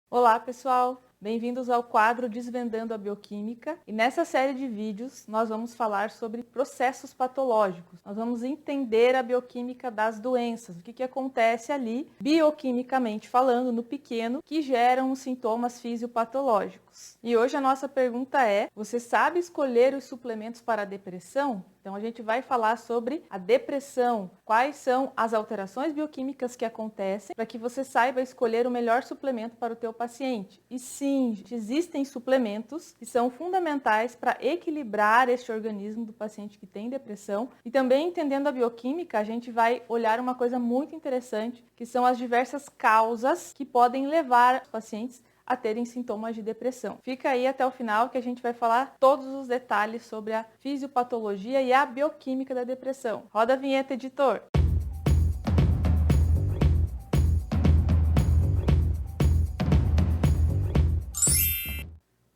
Olá, pessoal! Bem-vindos ao quadro Desvendando a Bioquímica. E nessa série de vídeos nós vamos falar sobre processos patológicos. Nós vamos entender a bioquímica das doenças, o que acontece ali, bioquimicamente falando, no pequeno, que geram os sintomas fisiopatológicos. E hoje a nossa pergunta é: você sabe escolher os suplementos para a depressão? Então a gente vai falar sobre a depressão, quais são as alterações bioquímicas que acontecem para que você saiba escolher o melhor suplemento para o teu paciente. E sim, existem suplementos que são fundamentais para equilibrar este organismo do paciente que tem depressão. E também entendendo a bioquímica, a gente vai olhar uma coisa muito interessante, que são as diversas causas que podem levar os pacientes a terem sintomas de depressão. Fica aí até o final que a gente vai falar todos os detalhes sobre a fisiopatologia e a bioquímica da depressão. Roda a vinheta, editor!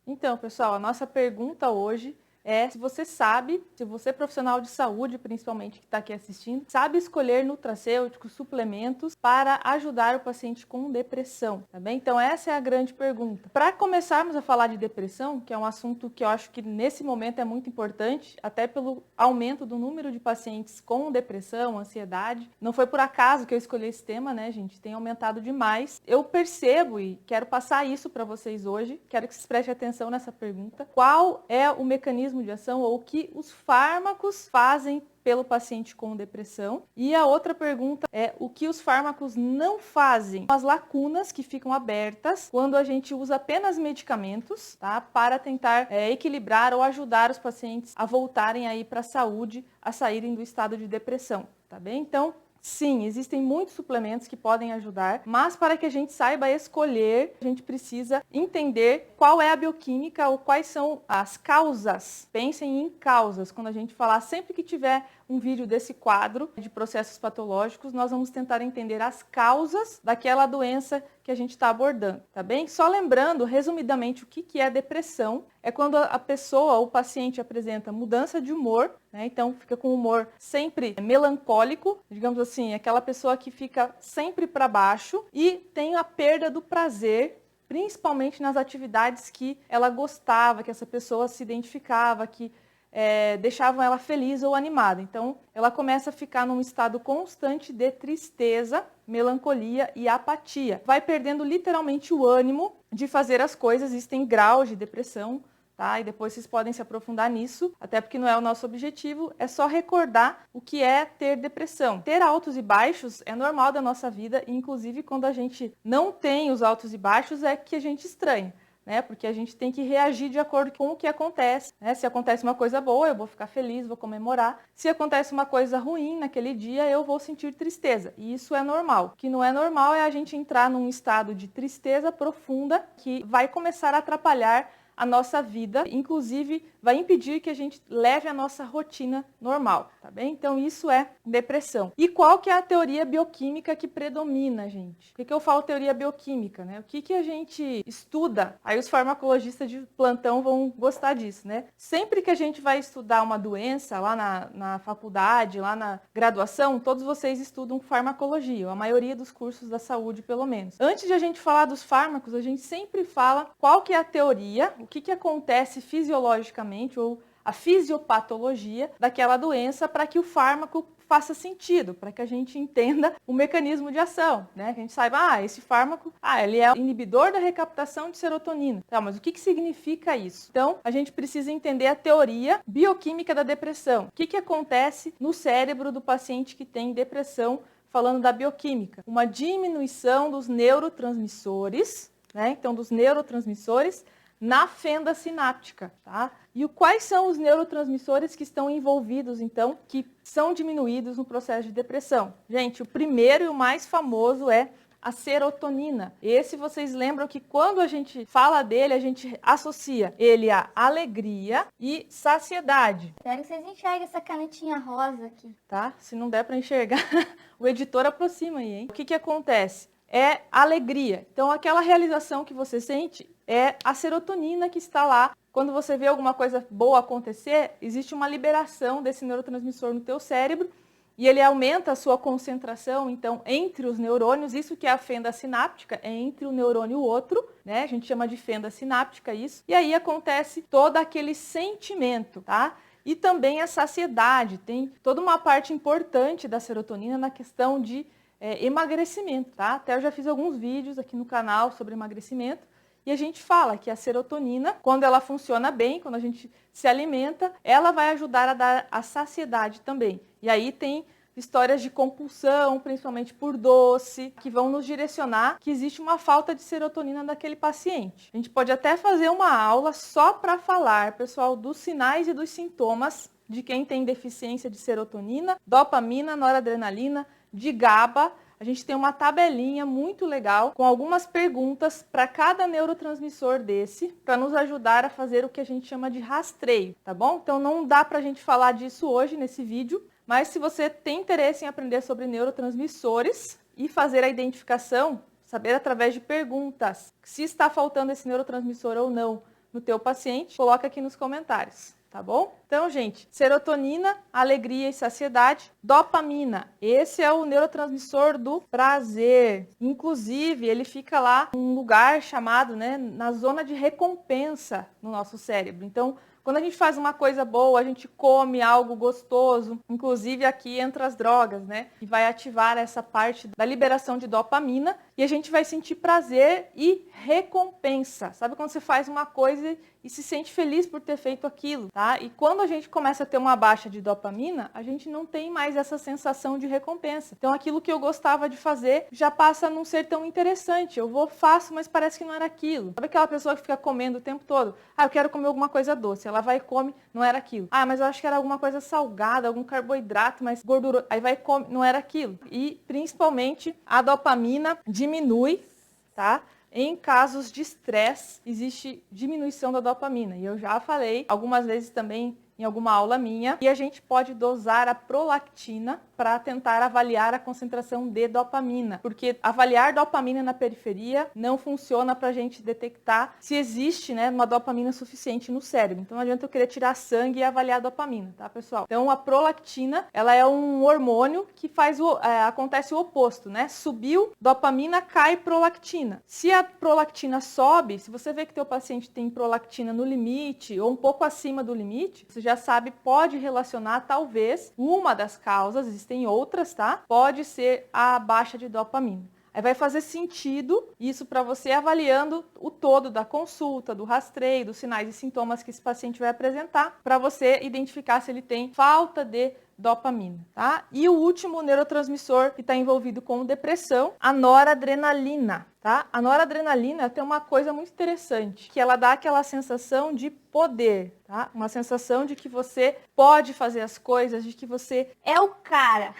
Então, pessoal, a nossa pergunta hoje é se você sabe, se você é profissional de saúde, principalmente que está aqui assistindo, sabe escolher nutracêuticos, suplementos para ajudar o paciente com depressão, tá bem? Então essa é a grande pergunta. Para começarmos a falar de depressão, que é um assunto que eu acho que nesse momento é muito importante, até pelo aumento do número de pacientes com depressão, ansiedade. Não foi por acaso que eu escolhi esse tema, né, gente? Tem aumentado demais. Eu percebo e quero passar isso para vocês hoje. Quero que vocês prestem atenção nessa pergunta. Qual é o mecanismo de ação ou o que os fármacos fazem pelo paciente com depressão? E a outra pergunta é o que os fármacos não fazem, as lacunas que ficam abertas quando a gente usa apenas medicamentos, tá? Para tentar equilibrar ou ajudar os pacientes a voltarem aí para a saúde, a saírem do estado de depressão, tá bem? Então, sim, existem muitos suplementos que podem ajudar, mas para que a gente saiba escolher, a gente precisa entender qual é a bioquímica ou quais são as causas. Pensem em causas. Quando a gente falar, sempre que tiver um vídeo desse quadro de processos patológicos, nós vamos tentar entender as causas daquela doença que a gente está abordando, tá bem? Só lembrando, resumidamente, o que é depressão. É quando a pessoa, o paciente, apresenta mudança de humor, né? Então fica com o humor sempre melancólico, digamos assim, aquela pessoa que fica sempre para baixo e tem a perda do prazer, principalmente nas atividades que ela gostava, que essa pessoa se identificava, que deixavam ela feliz ou animada. Então, ela começa a ficar num estado constante de tristeza, melancolia e apatia. Vai perdendo literalmente o ânimo de fazer as coisas. Existem graus de depressão, tá? E depois vocês podem se aprofundar nisso, até porque não é o nosso objetivo. É só recordar o que é ter depressão. Ter altos e baixos é normal da nossa vida, e inclusive quando a gente não tem os altos e baixos é que a gente estranha, né? Porque a gente tem que reagir de acordo com o que acontece, né? Se acontece uma coisa boa, eu vou ficar feliz, vou comemorar. Se acontece uma coisa ruim naquele dia, eu vou sentir tristeza. E isso é normal. O que não é normal é a gente entrar num estado de tristeza profunda que vai começar a atrapalhar a nossa vida, inclusive vai impedir que a gente leve a nossa rotina normal, tá bem? Então isso é depressão. E qual que é a teoria bioquímica que predomina, gente? Por que eu falo teoria bioquímica, né? O que a gente estuda? Aí os farmacologistas de plantão vão gostar disso, né? Sempre que a gente vai estudar uma doença lá na faculdade, lá na graduação, todos vocês estudam farmacologia, a maioria dos cursos da saúde, pelo menos. Antes de a gente falar dos fármacos, a gente sempre fala qual que é a teoria, o que acontece fisiologicamente ou a fisiopatologia daquela doença para que o fármaco faça sentido, para que a gente entenda o mecanismo de ação, né? Que a gente saiba, esse fármaco, ele é inibidor da recaptação de serotonina. Tá, mas o que significa isso? Então, a gente precisa entender a teoria bioquímica da depressão. O que acontece no cérebro do paciente que tem depressão, falando da bioquímica? Uma diminuição dos neurotransmissores, né? Então, dos neurotransmissores na fenda sináptica, tá? E quais são os neurotransmissores que estão envolvidos, então, que são diminuídos no processo de depressão? Gente, o primeiro e o mais famoso é a serotonina. Esse vocês lembram que quando a gente fala dele, a gente associa ele à alegria e saciedade. Espero que vocês enxerguem essa canetinha rosa aqui. Tá? Se não der para enxergar, o editor aproxima aí, hein? O que acontece? É alegria. Então, aquela realização que você sente é a serotonina que está lá. Quando você vê alguma coisa boa acontecer, existe uma liberação desse neurotransmissor no teu cérebro e ele aumenta a sua concentração, então, entre os neurônios. Isso que é a fenda sináptica, é entre um neurônio e o outro, né? A gente chama de fenda sináptica isso. E aí acontece todo aquele sentimento, tá? E também a saciedade. Tem toda uma parte importante da serotonina na questão de emagrecimento, tá? Até eu já fiz alguns vídeos aqui no canal sobre emagrecimento. E a gente fala que a serotonina, quando ela funciona bem, quando a gente se alimenta, ela vai ajudar a dar a saciedade também. E aí tem histórias de compulsão, principalmente por doce, que vão nos direcionar que existe uma falta de serotonina naquele paciente. A gente pode até fazer uma aula só para falar, pessoal, dos sinais e dos sintomas de quem tem deficiência de serotonina, dopamina, noradrenalina, de GABA. A gente tem uma tabelinha muito legal com algumas perguntas para cada neurotransmissor desse, para nos ajudar a fazer o que a gente chama de rastreio, tá bom? Então não dá para a gente falar disso hoje nesse vídeo, mas se você tem interesse em aprender sobre neurotransmissores e fazer a identificação, saber através de perguntas se está faltando esse neurotransmissor ou não no teu paciente, coloca aqui nos comentários. Tá bom? Então, gente, serotonina, alegria e saciedade. Dopamina, esse é o neurotransmissor do prazer. Inclusive, ele fica lá num lugar chamado, né, na zona de recompensa no nosso cérebro. Então, quando a gente faz uma coisa boa, a gente come algo gostoso, inclusive aqui entra as drogas, né? E vai ativar essa parte da liberação de dopamina e a gente vai sentir prazer e recompensa. Sabe quando você faz uma coisa e se sente feliz por ter feito aquilo, tá? E quando a gente começa a ter uma baixa de dopamina, a gente não tem mais essa sensação de recompensa. Então aquilo que eu gostava de fazer já passa a não ser tão interessante. Eu faço, mas parece que não era aquilo. Sabe aquela pessoa que fica comendo o tempo todo? Ah, eu quero comer alguma coisa doce. Ela vai e come, não era aquilo. Ah, mas eu acho que era alguma coisa salgada, algum carboidrato, mas gordura. Aí vai e come, não era aquilo. E principalmente a dopamina diminui, tá? Em casos de estresse, existe diminuição da dopamina. E eu já falei algumas vezes também em alguma aula minha. E a gente pode dosar a prolactina para tentar avaliar a concentração de dopamina. Porque avaliar dopamina na periferia não funciona para a gente detectar se existe, né, uma dopamina suficiente no cérebro. Então não adianta eu querer tirar sangue e avaliar a dopamina, tá, pessoal? Então a prolactina, ela é um hormônio que acontece o oposto, né? Subiu dopamina, cai prolactina. Se a prolactina sobe, se você vê que teu paciente tem prolactina no limite ou um pouco acima do limite, você já sabe, pode relacionar talvez uma das causas, existem outras, tá? Pode ser a baixa de dopamina. Aí vai fazer sentido isso para você avaliando o todo da consulta, do rastreio, dos sinais e sintomas que esse paciente vai apresentar, para você identificar se ele tem falta de dopamina, tá? E o último neurotransmissor que está envolvido com depressão, a noradrenalina, tá? A noradrenalina tem uma coisa muito interessante, que ela dá aquela sensação de poder, tá? Uma sensação de que você pode fazer as coisas, de que você É o cara.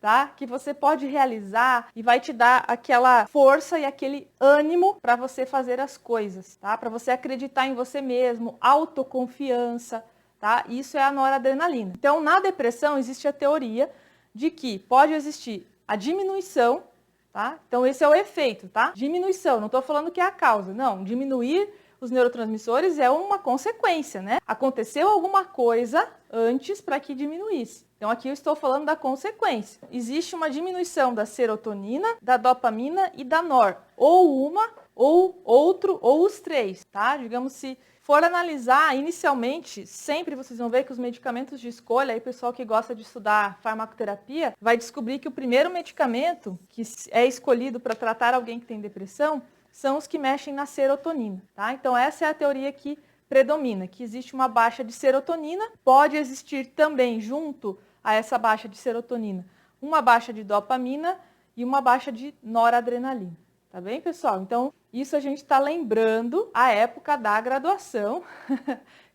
tá? Que você pode realizar e vai te dar aquela força e aquele ânimo para você fazer as coisas, tá? Para você acreditar em você mesmo, autoconfiança, tá? Isso é a noradrenalina. Então, na depressão existe a teoria de que pode existir a diminuição, tá? Então, esse é o efeito, tá? Diminuição, não estou falando que é a causa, não. Diminuir os neurotransmissores é uma consequência, né? Aconteceu alguma coisa antes para que diminuísse. Então, aqui eu estou falando da consequência. Existe uma diminuição da serotonina, da dopamina e da nor. Ou uma, ou outro, ou os três, tá? Digamos, se for analisar inicialmente, sempre vocês vão ver que os medicamentos de escolha, aí o pessoal que gosta de estudar farmacoterapia, vai descobrir que o primeiro medicamento que é escolhido para tratar alguém que tem depressão são os que mexem na serotonina, tá? Então, essa é a teoria que predomina, que existe uma baixa de serotonina, pode existir também junto a essa baixa de serotonina uma baixa de dopamina e uma baixa de noradrenalina. Tá bem, pessoal? Então, isso a gente está lembrando a época da graduação,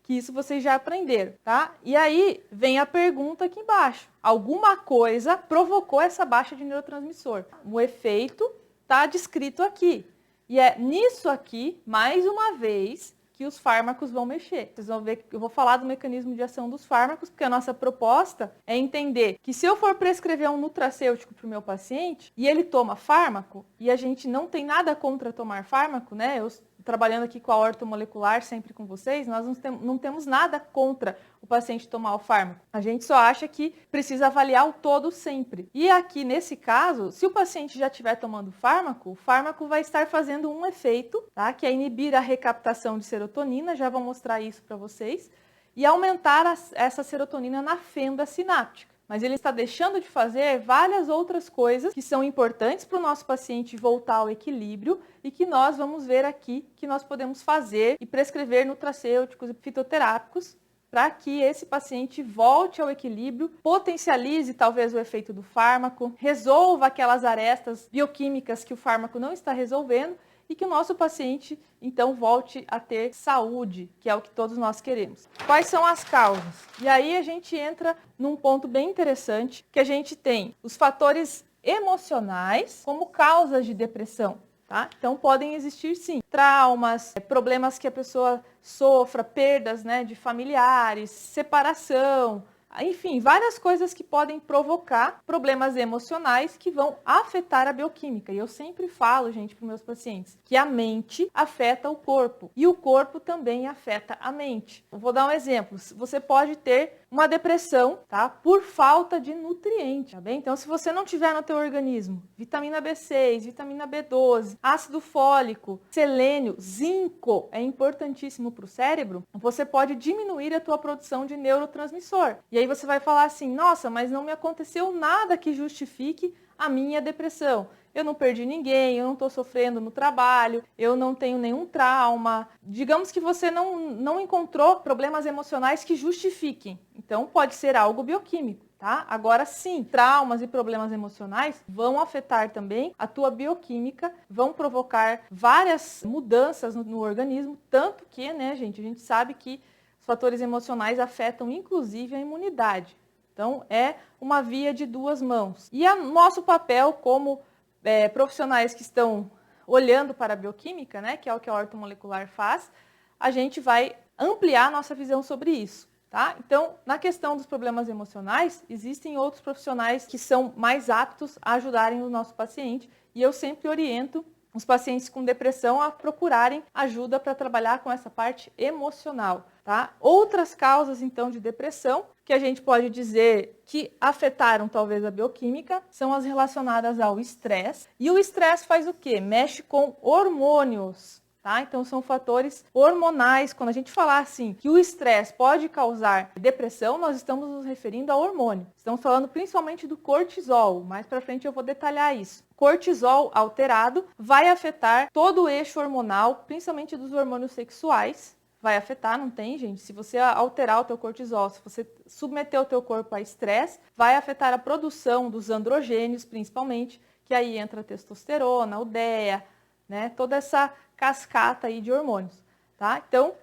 que isso vocês já aprenderam, tá? E aí vem a pergunta aqui embaixo. Alguma coisa provocou essa baixa de neurotransmissor? O efeito está descrito aqui. E é nisso aqui, mais uma vez, que os fármacos vão mexer. Vocês vão ver que eu vou falar do mecanismo de ação dos fármacos, porque a nossa proposta é entender que se eu for prescrever um nutracêutico para o meu paciente e ele toma fármaco, e a gente não tem nada contra tomar fármaco, né? Eu trabalhando aqui com a ortomolecular, sempre com vocês, nós não temos nada contra o paciente tomar o fármaco. A gente só acha que precisa avaliar o todo sempre. E aqui, nesse caso, se o paciente já estiver tomando o fármaco vai estar fazendo um efeito, tá? Que é inibir a recaptação de serotonina, já vou mostrar isso para vocês, e aumentar essa serotonina na fenda sináptica. Mas ele está deixando de fazer várias outras coisas que são importantes para o nosso paciente voltar ao equilíbrio e que nós vamos ver aqui que nós podemos fazer e prescrever nutracêuticos e fitoterápicos para que esse paciente volte ao equilíbrio, potencialize talvez o efeito do fármaco, resolva aquelas arestas bioquímicas que o fármaco não está resolvendo e que o nosso paciente, então, volte a ter saúde, que é o que todos nós queremos. Quais são as causas? E aí a gente entra num ponto bem interessante, que a gente tem os fatores emocionais como causas de depressão, tá? Então, podem existir, sim, traumas, problemas que a pessoa sofra, perdas, né, de familiares, separação, enfim, várias coisas que podem provocar problemas emocionais que vão afetar a bioquímica. E eu sempre falo, gente, para os meus pacientes, que a mente afeta o corpo e o corpo também afeta a mente. Eu vou dar um exemplo. Você pode ter uma depressão, tá? Por falta de nutriente, tá bem? Então, se você não tiver no teu organismo vitamina B6, vitamina B12, ácido fólico, selênio, zinco, é importantíssimo para o cérebro, você pode diminuir a tua produção de neurotransmissor. E aí você vai falar assim, nossa, mas não me aconteceu nada que justifique a minha depressão. Eu não perdi ninguém, eu não estou sofrendo no trabalho, eu não tenho nenhum trauma. Digamos que você não encontrou problemas emocionais que justifiquem. Então, pode ser algo bioquímico, tá? Agora, sim, traumas e problemas emocionais vão afetar também a tua bioquímica, vão provocar várias mudanças no organismo, tanto que, né, gente, a gente sabe que os fatores emocionais afetam, inclusive, a imunidade. Então, é uma via de duas mãos. E o nosso papel como profissionais que estão olhando para a bioquímica, né, que é o que a ortomolecular faz, a gente vai ampliar a nossa visão sobre isso, tá? Então, na questão dos problemas emocionais, existem outros profissionais que são mais aptos a ajudarem o nosso paciente e eu sempre oriento os pacientes com depressão a procurarem ajuda para trabalhar com essa parte emocional, tá? Outras causas, então, de depressão, que a gente pode dizer que afetaram talvez a bioquímica, são as relacionadas ao estresse. E o estresse faz o quê? Mexe com hormônios, tá? Então, são fatores hormonais. Quando a gente falar assim que o estresse pode causar depressão, nós estamos nos referindo a hormônio. Estamos falando principalmente do cortisol. Mais para frente eu vou detalhar isso. Cortisol alterado vai afetar todo o eixo hormonal, principalmente dos hormônios sexuais. Vai afetar, não tem, gente? Se você alterar o teu cortisol, se você submeter o teu corpo a estresse, vai afetar a produção dos androgênios, principalmente, que aí entra a testosterona, a DEA, né? Toda essa cascata aí de hormônios, tá? Então,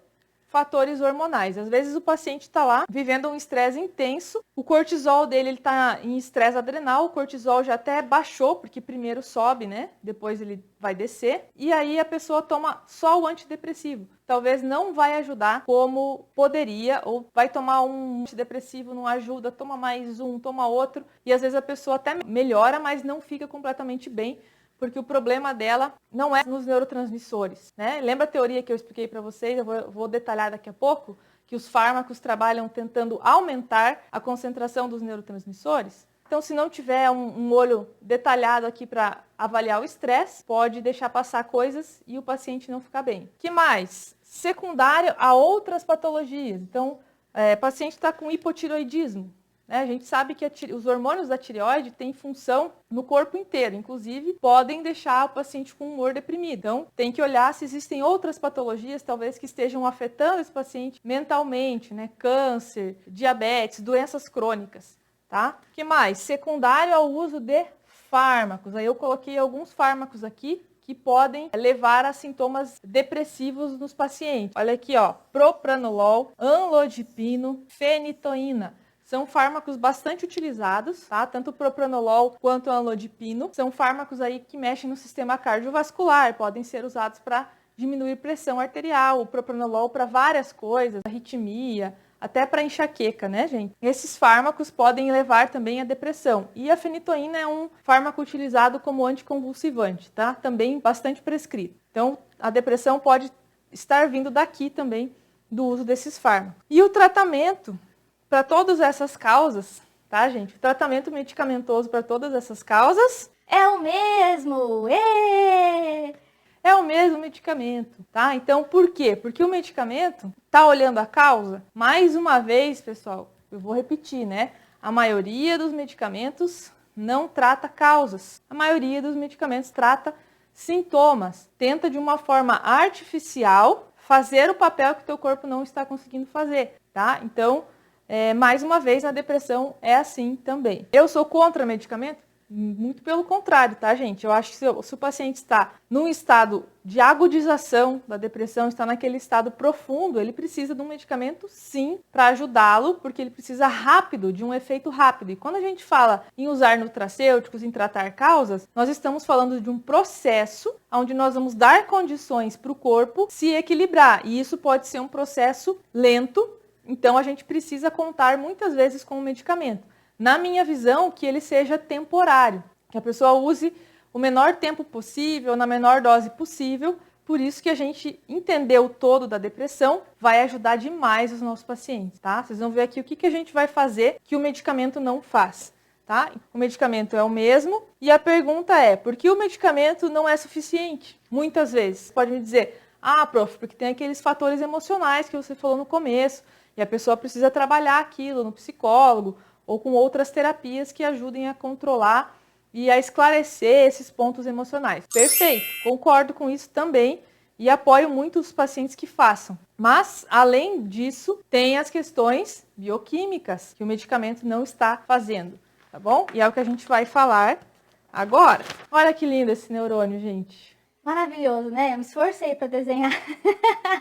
fatores hormonais. Às vezes o paciente está lá vivendo um estresse intenso, o cortisol dele está em estresse adrenal, o cortisol já até baixou, porque primeiro sobe, né? Depois ele vai descer, e aí a pessoa toma só o antidepressivo. Talvez não vai ajudar como poderia, ou vai tomar um antidepressivo, não ajuda, toma mais um, toma outro, e às vezes a pessoa até melhora, mas não fica completamente bem, porque o problema dela não é nos neurotransmissores, né? Lembra a teoria que eu expliquei para vocês? Eu vou detalhar daqui a pouco, que os fármacos trabalham tentando aumentar a concentração dos neurotransmissores? Então, se não tiver um olho detalhado aqui para avaliar o estresse, pode deixar passar coisas e o paciente não ficar bem. Que mais? Secundário a outras patologias. Então, o paciente está com hipotiroidismo. A gente sabe que os hormônios da tireoide têm função no corpo inteiro, inclusive podem deixar o paciente com humor deprimido. Então, tem que olhar se existem outras patologias, talvez, que estejam afetando esse paciente mentalmente, né? Câncer, diabetes, doenças crônicas, tá? O que mais? Secundário ao uso de fármacos. Aí eu coloquei alguns fármacos aqui que podem levar a sintomas depressivos nos pacientes. Olha aqui, ó, propranolol, amlodipino, fenitoína. São fármacos bastante utilizados, tá? Tanto o propranolol quanto o amlodipino. São fármacos aí que mexem no sistema cardiovascular, podem ser usados para diminuir pressão arterial, o propranolol para várias coisas, arritmia, até para enxaqueca, né, gente? Esses fármacos podem levar também à depressão. E a fenitoína é um fármaco utilizado como anticonvulsivante, tá? Também bastante prescrito. Então, a depressão pode estar vindo daqui também, do uso desses fármacos. E o tratamento para todas essas causas, tá, gente? O tratamento medicamentoso para todas essas causas é o mesmo! Êêê! É o mesmo medicamento, tá? Então, por quê? Porque o medicamento tá olhando a causa. Mais uma vez, pessoal, eu vou repetir, né? A maioria dos medicamentos não trata causas. A maioria dos medicamentos trata sintomas. Tenta de uma forma artificial fazer o papel que o teu corpo não está conseguindo fazer, tá? Então, mais uma vez, a depressão é assim também. Eu sou contra medicamento? Muito pelo contrário, tá, gente? Eu acho que se o paciente está num estado de agudização da depressão, está naquele estado profundo, ele precisa de um medicamento, sim, para ajudá-lo, porque ele precisa rápido, de um efeito rápido. E quando a gente fala em usar nutracêuticos, em tratar causas, nós estamos falando de um processo onde nós vamos dar condições para o corpo se equilibrar. E isso pode ser um processo lento, então a gente precisa contar muitas vezes com o medicamento. Na minha visão, que ele seja temporário, que a pessoa use o menor tempo possível, na menor dose possível. Por isso que a gente entender o todo da depressão vai ajudar demais os nossos pacientes, tá? Vocês vão ver aqui o que a gente vai fazer que o medicamento não faz, tá? O medicamento é o mesmo e a pergunta é, por que o medicamento não é suficiente? Muitas vezes, pode me dizer, prof, porque tem aqueles fatores emocionais que você falou no começo e a pessoa precisa trabalhar aquilo no psicólogo, ou com outras terapias que ajudem a controlar e a esclarecer esses pontos emocionais. Perfeito, concordo com isso também e apoio muito os pacientes que façam. Mas, além disso, tem as questões bioquímicas que o medicamento não está fazendo, tá bom? E é o que a gente vai falar agora. Olha que lindo esse neurônio, gente. Maravilhoso, né? Eu me esforcei para desenhar.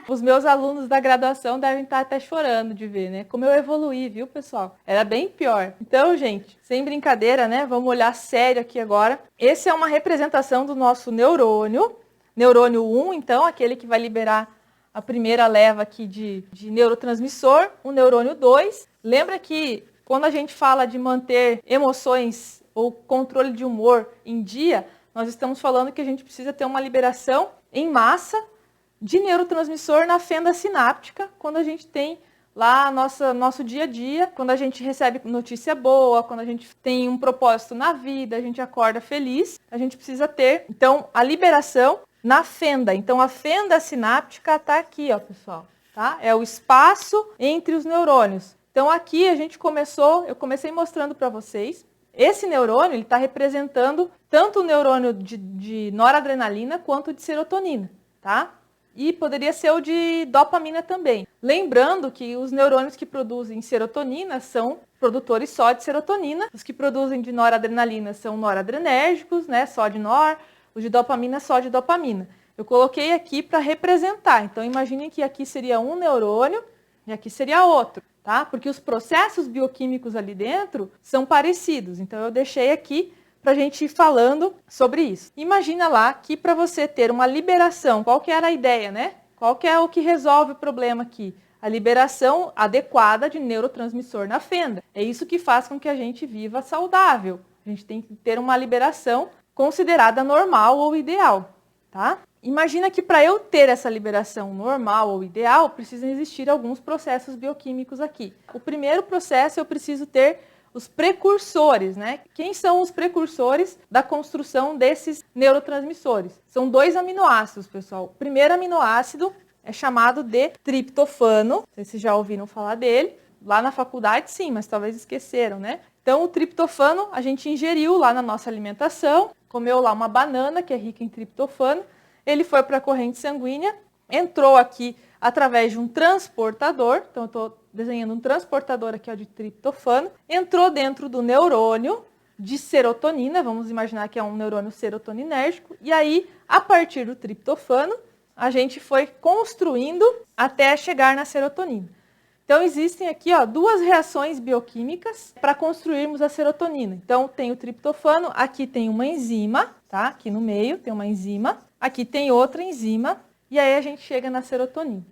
Os meus alunos da graduação devem estar até chorando de ver, né? Como eu evoluí, viu, pessoal? Era bem pior. Então, gente, sem brincadeira, né? Vamos olhar sério aqui agora. Esse é uma representação do nosso neurônio. Neurônio 1, então, aquele que vai liberar a primeira leva aqui de neurotransmissor. O neurônio 2. Lembra que quando a gente fala de manter emoções ou controle de humor em dia, nós estamos falando que a gente precisa ter uma liberação em massa de neurotransmissor na fenda sináptica, quando a gente tem lá nosso dia a dia, quando a gente recebe notícia boa, quando a gente tem um propósito na vida, a gente acorda feliz, a gente precisa ter, então, a liberação na fenda. Então, a fenda sináptica está aqui, ó, pessoal, tá? É o espaço entre os neurônios. Então, aqui eu comecei mostrando para vocês. Esse neurônio, ele está representando tanto o neurônio de noradrenalina quanto de serotonina, tá? E poderia ser o de dopamina também. Lembrando que os neurônios que produzem serotonina são produtores só de serotonina. Os que produzem de noradrenalina são noradrenérgicos, né? Só de nor. Os de dopamina, só de dopamina. Eu coloquei aqui para representar. Então, imaginem que aqui seria um neurônio e aqui seria outro, tá? Porque os processos bioquímicos ali dentro são parecidos. Então, eu deixei aqui para a gente ir falando sobre isso. Imagina lá que para você ter uma liberação, qual que era a ideia, né? Qual que é o que resolve o problema aqui? A liberação adequada de neurotransmissor na fenda. É isso que faz com que a gente viva saudável. A gente tem que ter uma liberação considerada normal ou ideal, tá? Imagina que para eu ter essa liberação normal ou ideal, precisam existir alguns processos bioquímicos aqui. O primeiro processo eu preciso ter os precursores, né? Quem são os precursores da construção desses neurotransmissores? São 2 aminoácidos, pessoal. O primeiro aminoácido é chamado de triptofano. Não sei se vocês já ouviram falar dele. Lá na faculdade, sim, mas talvez esqueceram, né? Então, o triptofano a gente ingeriu lá na nossa alimentação, comeu lá uma banana que é rica em triptofano, ele foi para a corrente sanguínea, entrou aqui através de um transportador, então eu estou desenhando um transportador aqui ó, de triptofano, entrou dentro do neurônio de serotonina, vamos imaginar que é um neurônio serotoninérgico, e aí, a partir do triptofano, a gente foi construindo até chegar na serotonina. Então, existem aqui ó, 2 reações bioquímicas para construirmos a serotonina. Então, tem o triptofano, aqui tem uma enzima, tá? Aqui no meio tem uma enzima, aqui tem outra enzima, e aí a gente chega na serotonina,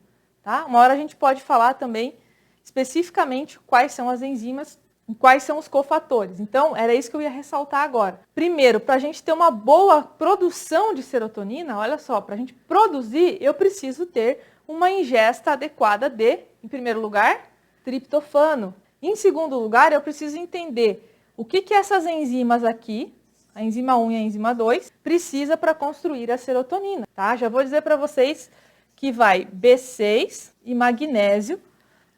tá? Uma hora a gente pode falar também especificamente quais são as enzimas, quais são os cofatores. Então, era isso que eu ia ressaltar agora. Primeiro, para a gente ter uma boa produção de serotonina, olha só, para a gente produzir, eu preciso ter uma ingesta adequada de, em primeiro lugar, triptofano. Em segundo lugar, eu preciso entender o que essas enzimas aqui, a enzima 1 e a enzima 2, precisa para construir a serotonina, tá? Já vou dizer para vocês que vai B6 e magnésio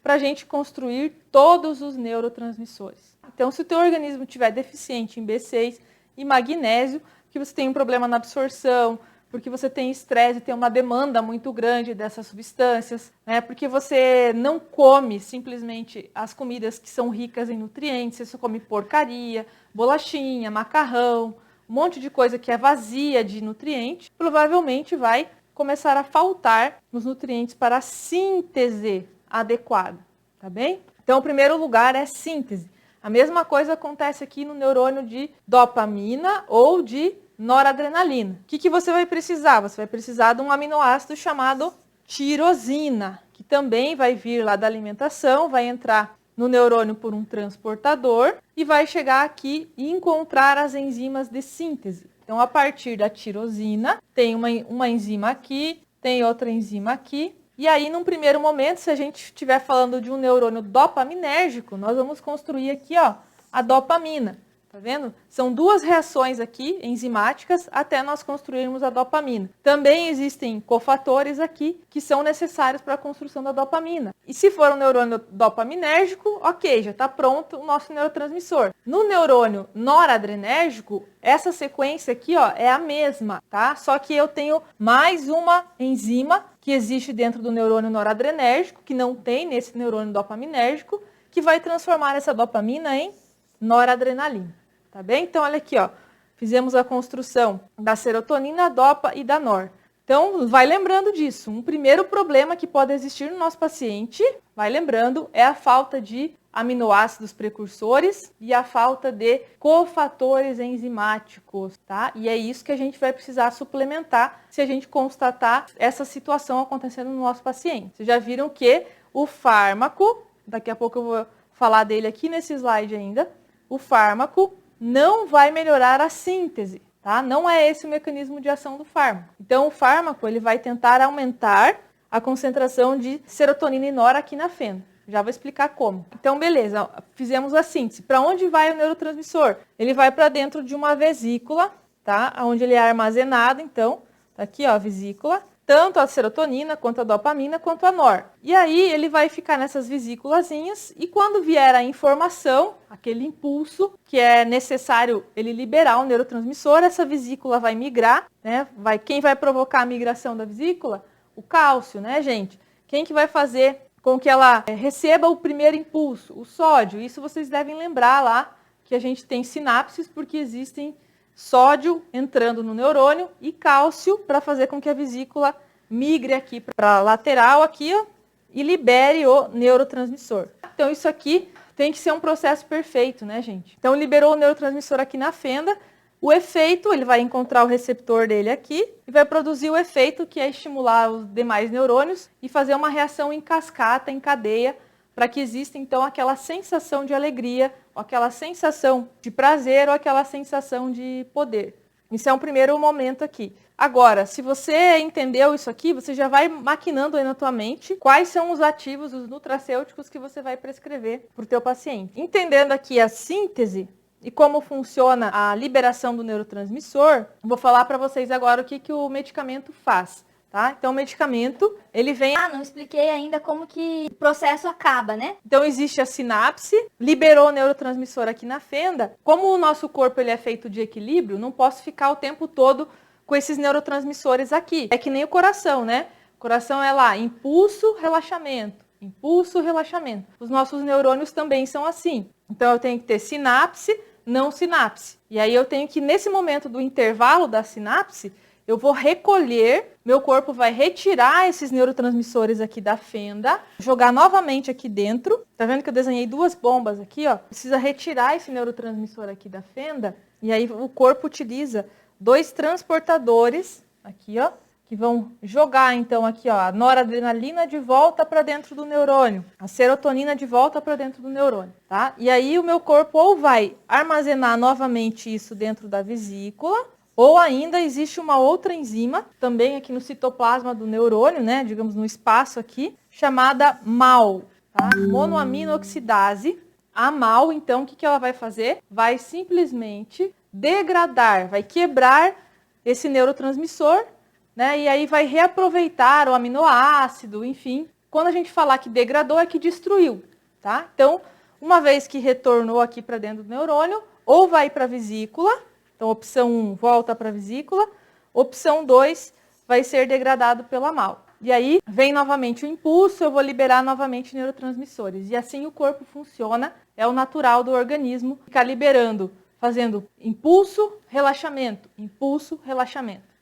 para a gente construir todos os neurotransmissores. Então, se o teu organismo estiver deficiente em B6 e magnésio, que você tem um problema na absorção, porque você tem estresse e tem uma demanda muito grande dessas substâncias, né? Porque você não come simplesmente as comidas que são ricas em nutrientes, você só come porcaria, bolachinha, macarrão, um monte de coisa que é vazia de nutrientes, provavelmente vai começar a faltar os nutrientes para a síntese adequada, tá bem? Então, o primeiro lugar é síntese. A mesma coisa acontece aqui no neurônio de dopamina ou de noradrenalina. O que você vai precisar? Você vai precisar de um aminoácido chamado tirosina, que também vai vir lá da alimentação, vai entrar no neurônio por um transportador e vai chegar aqui e encontrar as enzimas de síntese. Então, a partir da tirosina, tem uma enzima aqui, tem outra enzima aqui. E aí, num primeiro momento, se a gente estiver falando de um neurônio dopaminérgico, nós vamos construir aqui, ó, a dopamina. Tá vendo? São duas reações aqui, enzimáticas, até nós construirmos a dopamina. Também existem cofatores aqui, que são necessários para a construção da dopamina. E se for um neurônio dopaminérgico, ok, já está pronto o nosso neurotransmissor. No neurônio noradrenérgico, essa sequência aqui, ó, é a mesma, tá? Só que eu tenho mais uma enzima que existe dentro do neurônio noradrenérgico, que não tem nesse neurônio dopaminérgico, que vai transformar essa dopamina em noradrenalina. Tá bem? Então, olha aqui, ó. Fizemos a construção da serotonina, dopa e da nor. Então, vai lembrando disso. Um primeiro problema que pode existir no nosso paciente, vai lembrando, é a falta de aminoácidos precursores e a falta de cofatores enzimáticos, tá? E é isso que a gente vai precisar suplementar se a gente constatar essa situação acontecendo no nosso paciente. Vocês já viram que o fármaco, daqui a pouco eu vou falar dele aqui nesse slide ainda, o fármaco não vai melhorar a síntese, tá? Não é esse o mecanismo de ação do fármaco. Então, o fármaco ele vai tentar aumentar a concentração de serotonina e nora aqui na fenda. Já vou explicar como. Então, beleza, fizemos a síntese. Para onde vai o neurotransmissor? Ele vai para dentro de uma vesícula, tá? Onde ele é armazenado, então, tá aqui, ó, a vesícula. Tanto a serotonina, quanto a dopamina, quanto a nor. E aí ele vai ficar nessas vesículazinhas e quando vier a informação, aquele impulso que é necessário ele liberar o neurotransmissor, essa vesícula vai migrar, né? Quem vai provocar a migração da vesícula? O cálcio, né, gente? Quem que vai fazer com que ela receba o primeiro impulso? O sódio. Isso vocês devem lembrar lá que a gente tem sinapses porque existem sódio entrando no neurônio e cálcio para fazer com que a vesícula migre aqui para a lateral aqui, ó, e libere o neurotransmissor. Então isso aqui tem que ser um processo perfeito, né, gente? Então liberou o neurotransmissor aqui na fenda, o efeito, ele vai encontrar o receptor dele aqui e vai produzir o efeito que é estimular os demais neurônios e fazer uma reação em cascata, em cadeia, para que exista então aquela sensação de alegria, ou aquela sensação de prazer, ou aquela sensação de poder. Isso é um primeiro momento aqui. Agora, se você entendeu isso aqui, você já vai maquinando aí na tua mente quais são os ativos, os nutracêuticos que você vai prescrever para o teu paciente. Entendendo aqui a síntese e como funciona a liberação do neurotransmissor, vou falar para vocês agora o que o medicamento faz. Tá? Então, o medicamento, ele vem... não expliquei ainda como que o processo acaba, né? Então, existe a sinapse, liberou o neurotransmissor aqui na fenda. Como o nosso corpo ele é feito de equilíbrio, não posso ficar o tempo todo com esses neurotransmissores aqui. É que nem o coração, né? O coração é lá, impulso, relaxamento. Impulso, relaxamento. Os nossos neurônios também são assim. Então, eu tenho que ter sinapse, não sinapse. E aí, eu tenho que, nesse momento do intervalo da sinapse, eu vou recolher, meu corpo vai retirar esses neurotransmissores aqui da fenda, jogar novamente aqui dentro. Tá vendo que eu desenhei duas bombas aqui, ó? Precisa retirar esse neurotransmissor aqui da fenda. E aí o corpo utiliza dois transportadores, aqui, ó, que vão jogar, então, aqui, ó, a noradrenalina de volta para dentro do neurônio, a serotonina de volta para dentro do neurônio, tá? E aí o meu corpo ou vai armazenar novamente isso dentro da vesícula, ou ainda existe uma outra enzima, também aqui no citoplasma do neurônio, né, digamos no espaço aqui, chamada MAO, tá? Monoaminoxidase. A MAO, então, o que ela vai fazer? Vai simplesmente degradar, vai quebrar esse neurotransmissor, né? E aí vai reaproveitar o aminoácido, enfim. Quando a gente falar que degradou, é que destruiu, tá? Então, uma vez que retornou aqui para dentro do neurônio, ou vai para a vesícula, então opção 1 volta para a vesícula, opção 2 vai ser degradado pela MAO. E aí vem novamente o impulso, eu vou liberar novamente neurotransmissores. E assim o corpo funciona, é o natural do organismo, ficar liberando, fazendo impulso, relaxamento,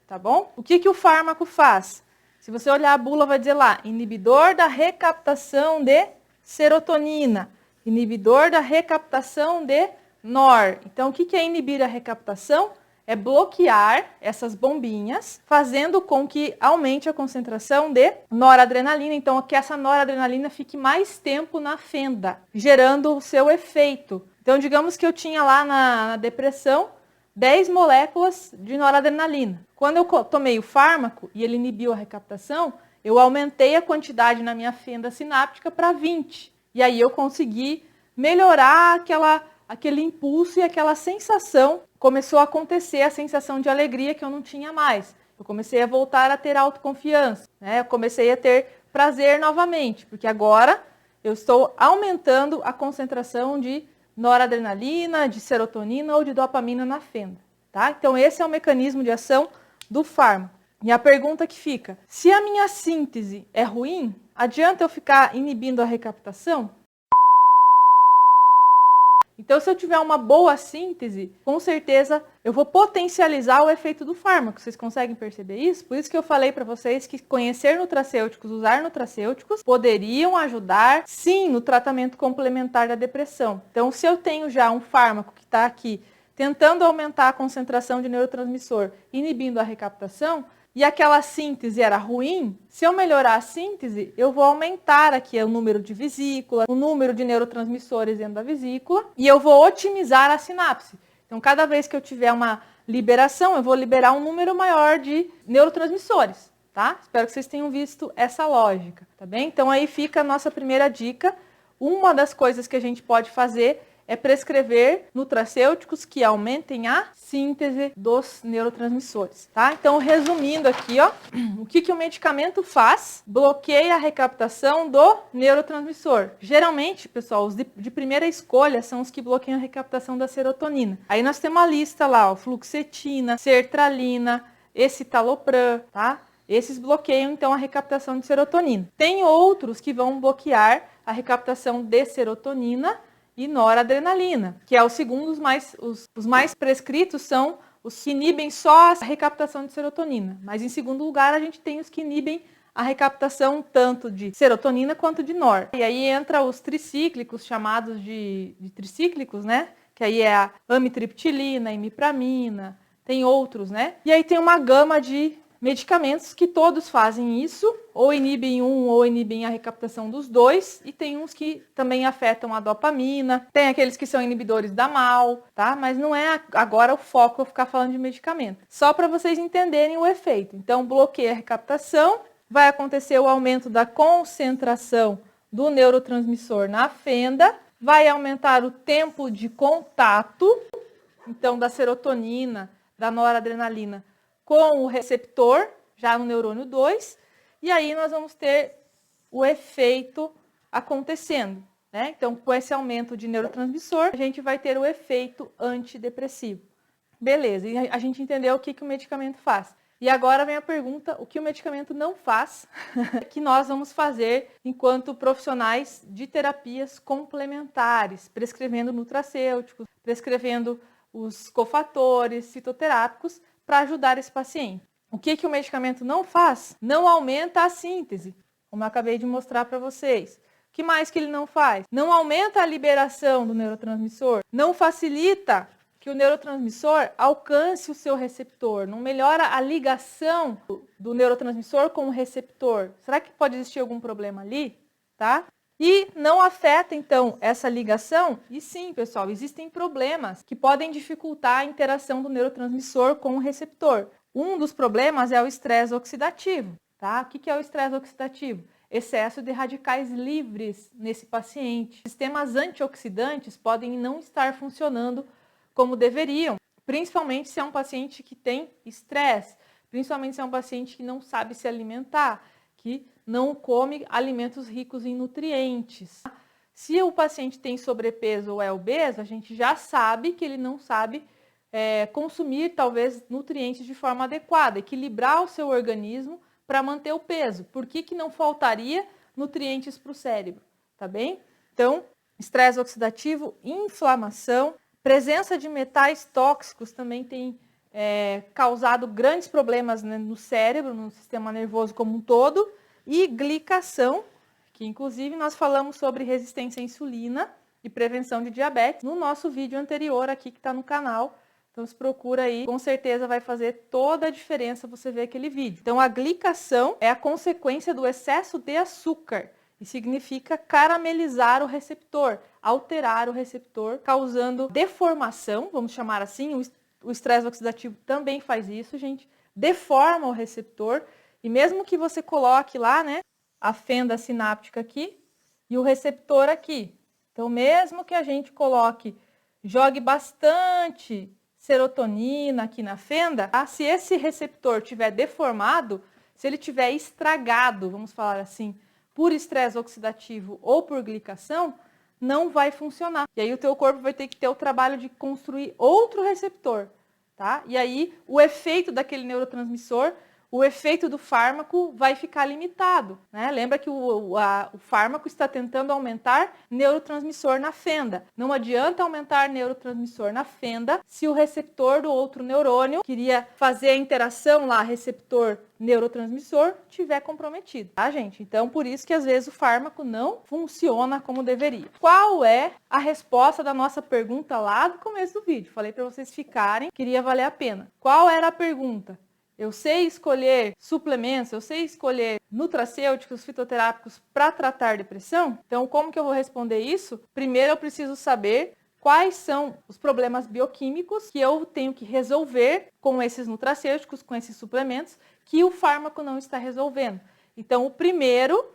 tá bom? O que o fármaco faz? Se você olhar a bula, vai dizer lá, inibidor da recaptação de serotonina, inibidor da recaptação de NOR. Então, o que é inibir a recaptação? É bloquear essas bombinhas, fazendo com que aumente a concentração de noradrenalina. Então, que essa noradrenalina fique mais tempo na fenda, gerando o seu efeito. Então, digamos que eu tinha lá na depressão 10 moléculas de noradrenalina. Quando eu tomei o fármaco e ele inibiu a recaptação, eu aumentei a quantidade na minha fenda sináptica para 20. E aí eu consegui melhorar aquele impulso e aquela sensação. Começou a acontecer a sensação de alegria que eu não tinha mais. Eu comecei a voltar a ter autoconfiança, né? Eu comecei a ter prazer novamente, porque agora eu estou aumentando a concentração de noradrenalina, de serotonina ou de dopamina na fenda, tá? Então esse é o mecanismo de ação do fármaco. E a pergunta que fica, se a minha síntese é ruim, adianta eu ficar inibindo a recaptação? Então, se eu tiver uma boa síntese, com certeza eu vou potencializar o efeito do fármaco. Vocês conseguem perceber isso? Por isso que eu falei para vocês que conhecer nutracêuticos, usar nutracêuticos, poderiam ajudar, sim, no tratamento complementar da depressão. Então, se eu tenho já um fármaco que está aqui tentando aumentar a concentração de neurotransmissor, inibindo a recaptação, e aquela síntese era ruim, se eu melhorar a síntese, eu vou aumentar aqui o número de vesícula, o número de neurotransmissores dentro da vesícula, e eu vou otimizar a sinapse. Então, cada vez que eu tiver uma liberação, eu vou liberar um número maior de neurotransmissores, tá? Espero que vocês tenham visto essa lógica, tá bem? Então, aí fica a nossa primeira dica. Uma das coisas que a gente pode fazer é prescrever nutracêuticos que aumentem a síntese dos neurotransmissores, tá? Então, resumindo aqui, ó, o que o medicamento faz? Bloqueia a recaptação do neurotransmissor. Geralmente, pessoal, os de primeira escolha são os que bloqueiam a recaptação da serotonina. Aí nós temos uma lista lá, ó, fluoxetina, sertralina, escitalopram, tá? Esses bloqueiam, então, a recaptação de serotonina. Tem outros que vão bloquear a recaptação de serotonina e noradrenalina, que é o segundo, os mais prescritos são os que inibem só a recaptação de serotonina. Mas em segundo lugar, a gente tem os que inibem a recaptação tanto de serotonina quanto de NOR. E aí entra os tricíclicos, chamados de tricíclicos, né? Que aí é a amitriptilina, imipramina, tem outros, né? E aí tem uma gama de medicamentos que todos fazem isso, ou inibem um ou inibem a recaptação dos dois, e tem uns que também afetam a dopamina, tem aqueles que são inibidores da MAO, tá? Mas não é agora o foco eu ficar falando de medicamento. Só para vocês entenderem o efeito. Então, bloqueia a recaptação, vai acontecer o aumento da concentração do neurotransmissor na fenda, vai aumentar o tempo de contato, então, da serotonina, da noradrenalina, com o receptor, já no neurônio 2, e aí nós vamos ter o efeito acontecendo, né? Então, com esse aumento de neurotransmissor, a gente vai ter o efeito antidepressivo. Beleza, e a gente entendeu o que o medicamento faz. E agora vem a pergunta, o que o medicamento não faz, que nós vamos fazer enquanto profissionais de terapias complementares, prescrevendo nutracêuticos, prescrevendo os cofatores fitoterápicos, para ajudar esse paciente. O que o medicamento não faz? Não aumenta a síntese, como eu acabei de mostrar para vocês. O que mais que ele não faz? Não aumenta a liberação do neurotransmissor, não facilita que o neurotransmissor alcance o seu receptor, não melhora a ligação do neurotransmissor com o receptor. Será que pode existir algum problema ali? Tá? E não afeta, então, essa ligação? E sim, pessoal, existem problemas que podem dificultar a interação do neurotransmissor com o receptor. Um dos problemas é o estresse oxidativo. Tá? O que é o estresse oxidativo? Excesso de radicais livres nesse paciente. Sistemas antioxidantes podem não estar funcionando como deveriam, principalmente se é um paciente que tem estresse, principalmente se é um paciente que não sabe se alimentar, que não come alimentos ricos em nutrientes. Se o paciente tem sobrepeso ou é obeso, a gente já sabe que ele não sabe consumir, talvez, nutrientes de forma adequada, equilibrar o seu organismo para manter o peso. Por que não faltaria nutrientes para o cérebro? Tá bem? Então, estresse oxidativo, inflamação, presença de metais tóxicos também tem causado grandes problemas, né, no cérebro, no sistema nervoso como um todo, e glicação, que inclusive nós falamos sobre resistência à insulina e prevenção de diabetes no nosso vídeo anterior aqui que está no canal. Então, se procura aí, com certeza vai fazer toda a diferença você ver aquele vídeo. Então, a glicação é a consequência do excesso de açúcar e significa caramelizar o receptor, alterar o receptor, causando deformação, vamos chamar assim. O estresse oxidativo também faz isso, gente. Deforma o receptor e mesmo que você coloque lá, né, a fenda sináptica aqui e o receptor aqui. Então, mesmo que a gente jogue bastante serotonina aqui na fenda, se esse receptor tiver deformado, se ele tiver estragado, vamos falar assim, por estresse oxidativo ou por glicação, não vai funcionar. E aí o teu corpo vai ter que ter o trabalho de construir outro receptor, tá? E aí o efeito daquele neurotransmissor, o efeito do fármaco vai ficar limitado, né? Lembra que o fármaco está tentando aumentar neurotransmissor na fenda. Não adianta aumentar neurotransmissor na fenda se o receptor do outro neurônio queria fazer a interação lá, receptor neurotransmissor, tiver comprometido, tá, gente? Então, por isso que às vezes o fármaco não funciona como deveria. Qual é a resposta da nossa pergunta lá do começo do vídeo? Falei para vocês ficarem, queria valer a pena. Qual era a pergunta? Eu sei escolher suplementos, eu sei escolher nutracêuticos, fitoterápicos para tratar depressão? Então, como que eu vou responder isso? Primeiro, eu preciso saber quais são os problemas bioquímicos que eu tenho que resolver com esses nutracêuticos, com esses suplementos, que o fármaco não está resolvendo. Então, o primeiro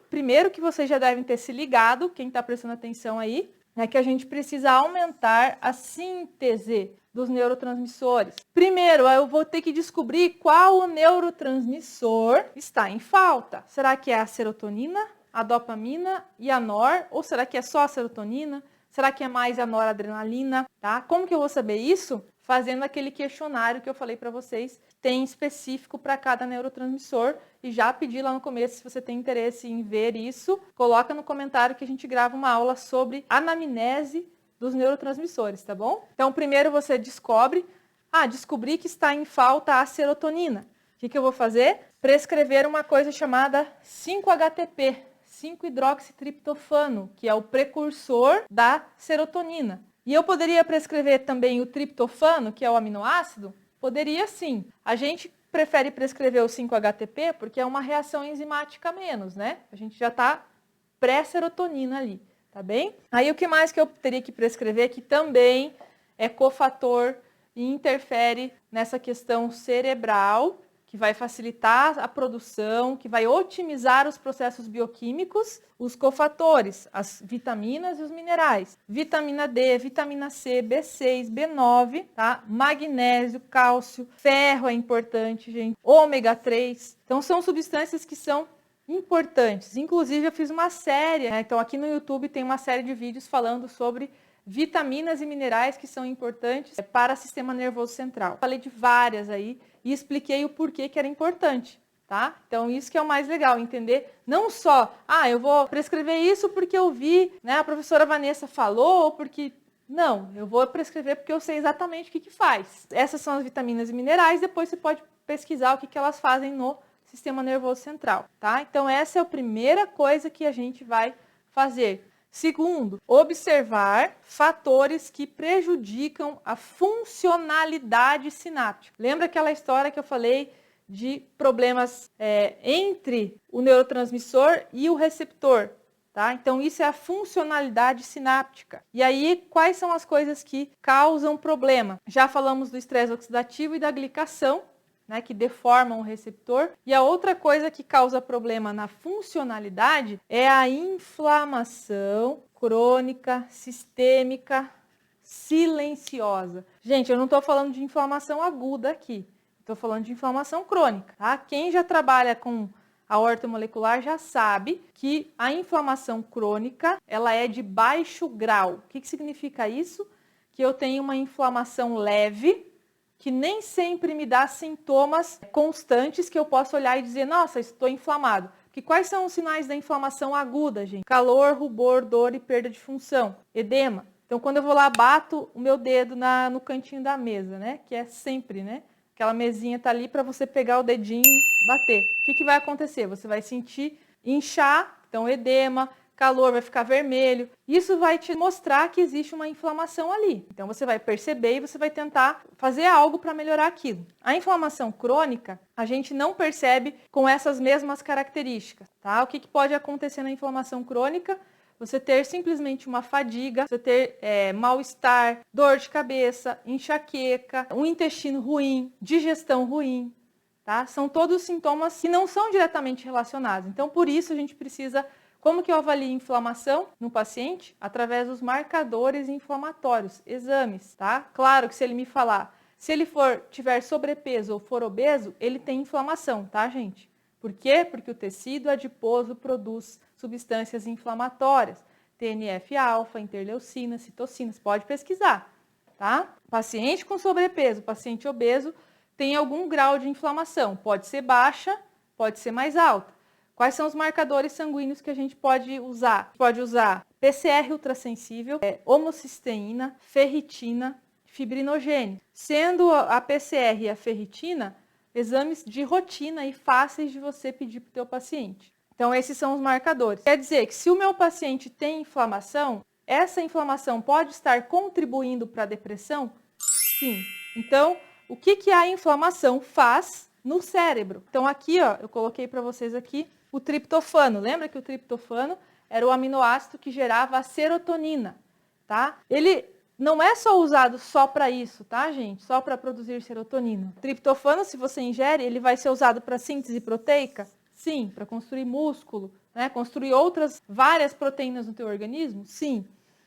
que vocês já devem ter se ligado, quem está prestando atenção aí, é que a gente precisa aumentar a síntese dos neurotransmissores. Primeiro, eu vou ter que descobrir qual o neurotransmissor está em falta. Será que é a serotonina, a dopamina e a nor? Ou será que é só a serotonina? Será que é mais a noradrenalina? Tá? Como que eu vou saber isso? Fazendo aquele questionário que eu falei para vocês, tem específico para cada neurotransmissor. E já pedi lá no começo, se você tem interesse em ver isso, coloca no comentário que a gente grava uma aula sobre anamnese dos neurotransmissores, tá bom? Então, primeiro você descobri que está em falta a serotonina. O que eu vou fazer? Prescrever uma coisa chamada 5-HTP, 5-hidroxitriptofano, que é o precursor da serotonina. E eu poderia prescrever também o triptofano, que é o aminoácido? Poderia sim. A gente prefere prescrever o 5-HTP porque é uma reação enzimática menos, né? A gente já está pré-serotonina ali. Tá bem? Aí o que mais que eu teria que prescrever, que também é cofator e interfere nessa questão cerebral, que vai facilitar a produção, que vai otimizar os processos bioquímicos, os cofatores, as vitaminas e os minerais. Vitamina D, vitamina C, B6, B9, tá? Magnésio, cálcio, ferro é importante, gente. Ômega 3. Então são substâncias que são importantes. Inclusive, eu fiz uma série, né? Então aqui no YouTube tem uma série de vídeos falando sobre vitaminas e minerais que são importantes para o sistema nervoso central. Falei de várias aí e expliquei o porquê que era importante, tá? Então isso que é o mais legal, entender não só, eu vou prescrever isso porque eu vi, né, a professora Vanessa falou, ou porque... Não, eu vou prescrever porque eu sei exatamente o que faz. Essas são as vitaminas e minerais, depois você pode pesquisar o que elas fazem no sistema nervoso central, tá? Então essa é a primeira coisa que a gente vai fazer. Segundo, observar fatores que prejudicam a funcionalidade sináptica. Lembra aquela história que eu falei de problemas entre o neurotransmissor e o receptor? Tá? Então, isso é a funcionalidade sináptica. E aí, quais são as coisas que causam problema? Já falamos do estresse oxidativo e da glicação, né, que deformam o receptor. E a outra coisa que causa problema na funcionalidade é a inflamação crônica, sistêmica, silenciosa. Gente, eu não estou falando de inflamação aguda aqui. Estou falando de inflamação crônica. Tá? Quem já trabalha com a ortomolecular já sabe que a inflamação crônica ela é de baixo grau. O que significa isso? Que eu tenho uma inflamação leve, que nem sempre me dá sintomas constantes que eu posso olhar e dizer, nossa, estou inflamado. Porque quais são os sinais da inflamação aguda, gente? Calor, rubor, dor e perda de função. Edema. Então, quando eu vou lá, bato o meu dedo no cantinho da mesa, né? Que é sempre, né? Aquela mesinha tá ali para você pegar o dedinho e bater. O que vai acontecer? Você vai sentir inchar, então edema, calor, vai ficar vermelho. Isso vai te mostrar que existe uma inflamação ali. Então você vai perceber e você vai tentar fazer algo para melhorar aquilo. A inflamação crônica, a gente não percebe com essas mesmas características, tá? O que pode acontecer na inflamação crônica? Você ter simplesmente uma fadiga, você ter mal-estar, dor de cabeça, enxaqueca, um intestino ruim, digestão ruim, tá? São todos sintomas que não são diretamente relacionados. Então, por isso, a gente precisa... Como que eu avalio inflamação no paciente? Através dos marcadores inflamatórios, exames, tá? Claro que se ele me falar, se ele tiver sobrepeso ou for obeso, ele tem inflamação, tá, gente? Por quê? Porque o tecido adiposo produz substâncias inflamatórias, TNF-alfa, interleucinas, citocinas, pode pesquisar, tá? Paciente com sobrepeso, paciente obeso, tem algum grau de inflamação, pode ser baixa, pode ser mais alta. Quais são os marcadores sanguíneos que a gente pode usar? Pode usar PCR ultrassensível, homocisteína, ferritina, fibrinogênio. Sendo a PCR e a ferritina, exames de rotina e fáceis de você pedir para o teu paciente. Então, esses são os marcadores. Quer dizer que se o meu paciente tem inflamação, essa inflamação pode estar contribuindo para a depressão? Sim. Então, o que a inflamação faz no cérebro? Então, aqui, ó, eu coloquei para vocês aqui o triptofano. Lembra que o triptofano era o aminoácido que gerava a serotonina, tá? Ele não é só usado só para isso, tá, gente? Só para produzir serotonina. O triptofano, se você ingere, ele vai ser usado para síntese proteica? Sim. Para construir músculo, né? Construir várias proteínas no teu organismo? Sim.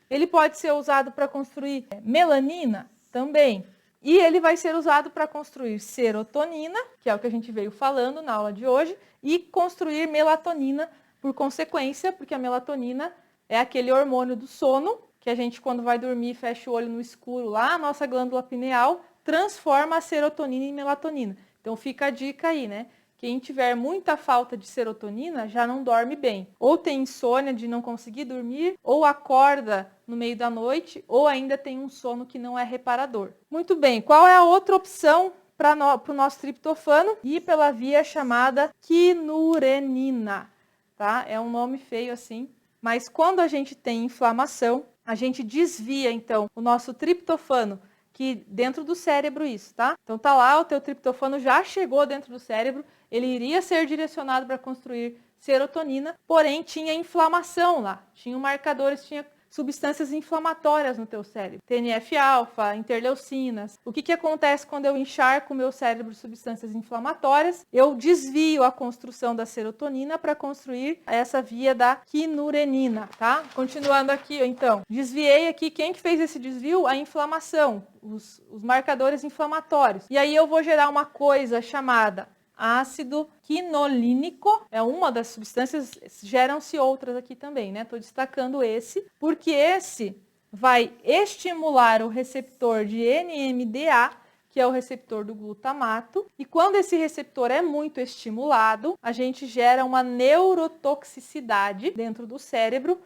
Ele pode ser usado para construir melanina? Também. E ele vai ser usado para construir serotonina, que é o que a gente veio falando na aula de hoje, e construir melatonina por consequência, porque a melatonina é aquele hormônio do sono, que a gente, quando vai dormir, fecha o olho no escuro lá, a nossa glândula pineal transforma a serotonina em melatonina. Então fica a dica aí, né? Quem tiver muita falta de serotonina já não dorme bem. Ou tem insônia de não conseguir dormir, ou acorda no meio da noite, ou ainda tem um sono que não é reparador. Muito bem, qual é a outra opção para o nosso triptofano? Ir pela via chamada quinurenina, tá? É um nome feio assim, mas quando a gente tem inflamação, a gente desvia então o nosso triptofano, que dentro do cérebro isso, tá? Então tá lá, o teu triptofano já chegou dentro do cérebro, ele iria ser direcionado para construir serotonina, porém tinha inflamação lá, tinha marcadores, tinha substâncias inflamatórias no teu cérebro. TNF-alfa, interleucinas. O que acontece quando eu encharco o meu cérebro de substâncias inflamatórias? Eu desvio a construção da serotonina para construir essa via da quinurenina, tá? Continuando aqui, então. Desviei aqui, quem que fez esse desvio? A inflamação, os marcadores inflamatórios. E aí eu vou gerar uma coisa chamada ácido quinolínico, é uma das substâncias, geram-se outras aqui também, né? Estou destacando esse, porque esse vai estimular o receptor de NMDA, que é o receptor do glutamato, e quando esse receptor é muito estimulado, a gente gera uma neurotoxicidade dentro do cérebro,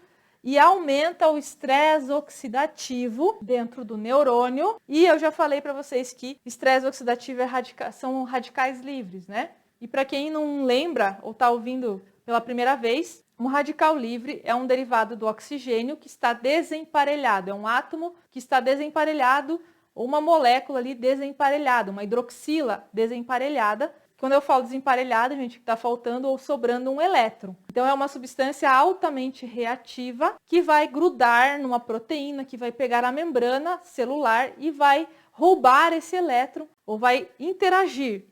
e aumenta o estresse oxidativo dentro do neurônio. E eu já falei para vocês que estresse oxidativo são radicais livres, né? E para quem não lembra ou está ouvindo pela primeira vez, Um radical livre é um derivado do oxigênio que está desemparelhado, é um átomo que está desemparelhado, ou uma molécula ali desemparelhada, uma hidroxila desemparelhada. Quando eu falo desemparelhada, gente, está faltando ou sobrando um elétron. Então, é uma substância altamente reativa que vai grudar numa proteína, que vai pegar a membrana celular e vai roubar esse elétron ou vai interagir,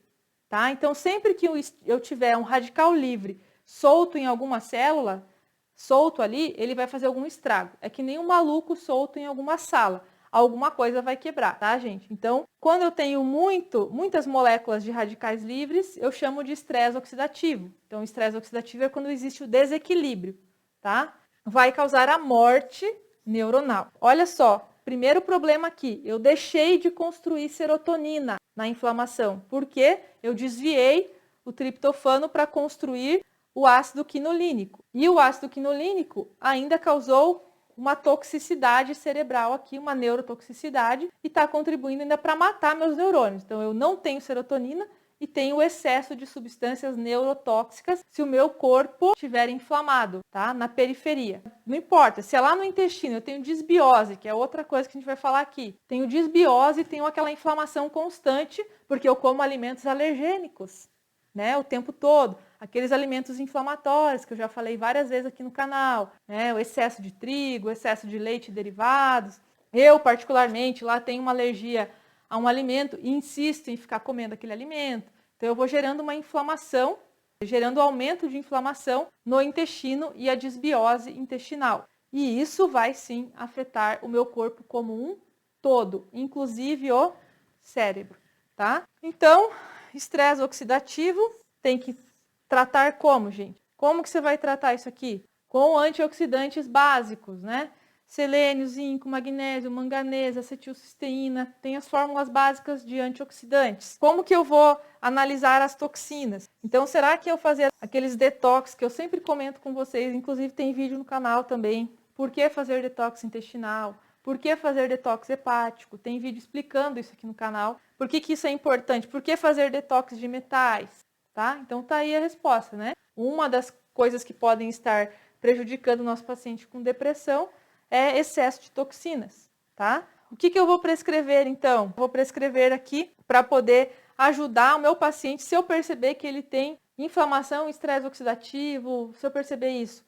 tá? Então, sempre que eu tiver um radical livre solto em alguma célula, solto ali, ele vai fazer algum estrago. É que nem um maluco solto em alguma sala. Alguma coisa vai quebrar, tá, gente? Então, quando eu tenho muitas moléculas de radicais livres, eu chamo de estresse oxidativo. Então, o estresse oxidativo é quando existe o desequilíbrio, tá? Vai causar a morte neuronal. Olha só, primeiro problema aqui, eu deixei de construir serotonina na inflamação, porque eu desviei o triptofano para construir o ácido quinolínico. E o ácido quinolínico ainda causou uma toxicidade cerebral aqui, uma neurotoxicidade, e está contribuindo ainda para matar meus neurônios. Então, eu não tenho serotonina e tenho excesso de substâncias neurotóxicas se o meu corpo estiver inflamado, tá? Na periferia. Não importa, se é lá no intestino, eu tenho disbiose, que é outra coisa que a gente vai falar aqui. Tenho disbiose, tenho aquela inflamação constante, porque eu como alimentos alergênicos, né, o tempo todo. Aqueles alimentos inflamatórios que eu já falei várias vezes aqui no canal, né, o excesso de trigo, o excesso de leite e derivados. Eu, particularmente, lá tenho uma alergia a um alimento e insisto em ficar comendo aquele alimento. Então, eu vou gerando uma inflamação, gerando aumento de inflamação no intestino e a disbiose intestinal. E isso vai, sim, afetar o meu corpo como um todo, inclusive o cérebro, tá? Então, estresse oxidativo tem que tratar como, gente? Como que você vai tratar isso aqui? Com antioxidantes básicos, né? Selênio, zinco, magnésio, manganês, acetilcisteína, tem as fórmulas básicas de antioxidantes. Como que eu vou analisar as toxinas? Então, será que eu fazer aqueles detox que eu sempre comento com vocês, inclusive tem vídeo no canal também, por que fazer detox intestinal? Por que fazer detox hepático? Tem vídeo explicando isso aqui no canal. Por que isso é importante? Por que fazer detox de metais? Tá? Então, tá aí a resposta, né? Uma das coisas que podem estar prejudicando o nosso paciente com depressão é excesso de toxinas, tá? O que eu vou prescrever, então? Vou prescrever aqui para poder ajudar o meu paciente, se eu perceber que ele tem inflamação, estresse oxidativo, se eu perceber isso,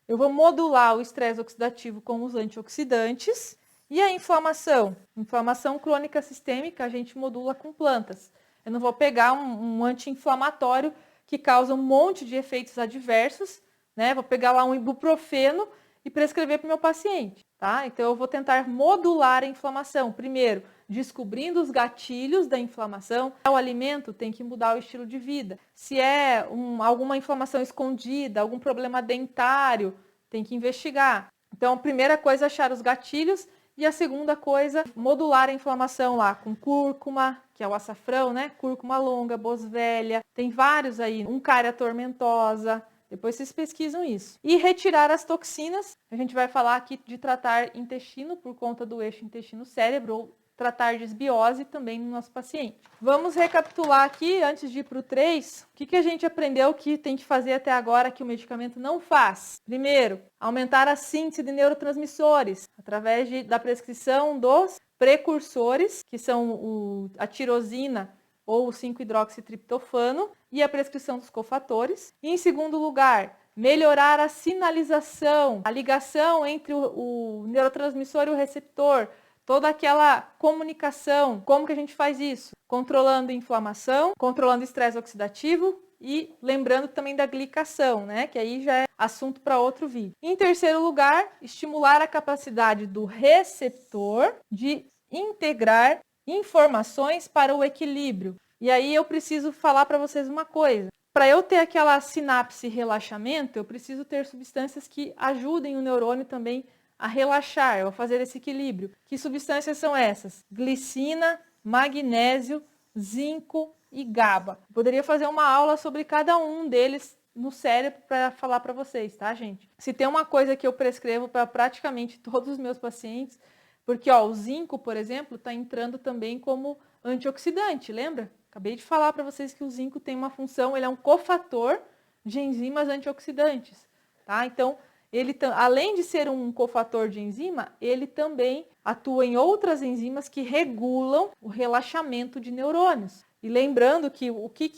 eu vou modular o estresse oxidativo com os antioxidantes e a inflamação. Inflamação crônica sistêmica a gente modula com plantas. Eu não vou pegar um anti-inflamatório que causa um monte de efeitos adversos, né? Vou pegar lá um ibuprofeno e prescrever para o meu paciente, tá? Então, eu vou tentar modular a inflamação. Primeiro, descobrindo os gatilhos da inflamação. O alimento tem que mudar o estilo de vida. Se é alguma inflamação escondida, algum problema dentário, tem que investigar. Então, a primeira coisa é achar os gatilhos. E a segunda coisa, modular a inflamação lá com cúrcuma, que é o açafrão, né? Cúrcuma longa, boswellia, tem vários aí, Uncária tormentosa, depois vocês pesquisam isso. E retirar as toxinas, a gente vai falar aqui de tratar intestino por conta do eixo intestino-cérebro, ou tratar disbiose também no nosso paciente. Vamos recapitular aqui, antes de ir para o 3, o que a gente aprendeu que tem que fazer até agora que o medicamento não faz. Primeiro, aumentar a síntese de neurotransmissores, através da prescrição dos precursores, que são a tirosina ou o 5-hidroxitriptofano, e a prescrição dos cofatores. E, em segundo lugar, melhorar a sinalização, a ligação entre o neurotransmissor e o receptor, toda aquela comunicação. Como que a gente faz isso? Controlando a inflamação, controlando o estresse oxidativo e lembrando também da glicação, né? Que aí já é assunto para outro vídeo. Em terceiro lugar, estimular a capacidade do receptor de integrar informações para o equilíbrio. E aí eu preciso falar para vocês uma coisa. Para eu ter aquela sinapse relaxamento, eu preciso ter substâncias que ajudem o neurônio também a relaxar, ou a fazer esse equilíbrio. Que substâncias são essas? Glicina, magnésio, zinco e GABA. Eu poderia fazer uma aula sobre cada um deles no cérebro para falar para vocês, tá, gente? Se tem uma coisa que eu prescrevo para praticamente todos os meus pacientes, porque o zinco, por exemplo, está entrando também como antioxidante, lembra? Acabei de falar para vocês que o zinco tem uma função, ele é um cofator de enzimas antioxidantes. tá? Então, ele, além de ser um cofator de enzima, ele também atua em outras enzimas que regulam o relaxamento de neurônios. E lembrando que o que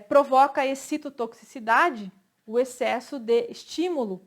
provoca a excitotoxicidade? O excesso de estímulo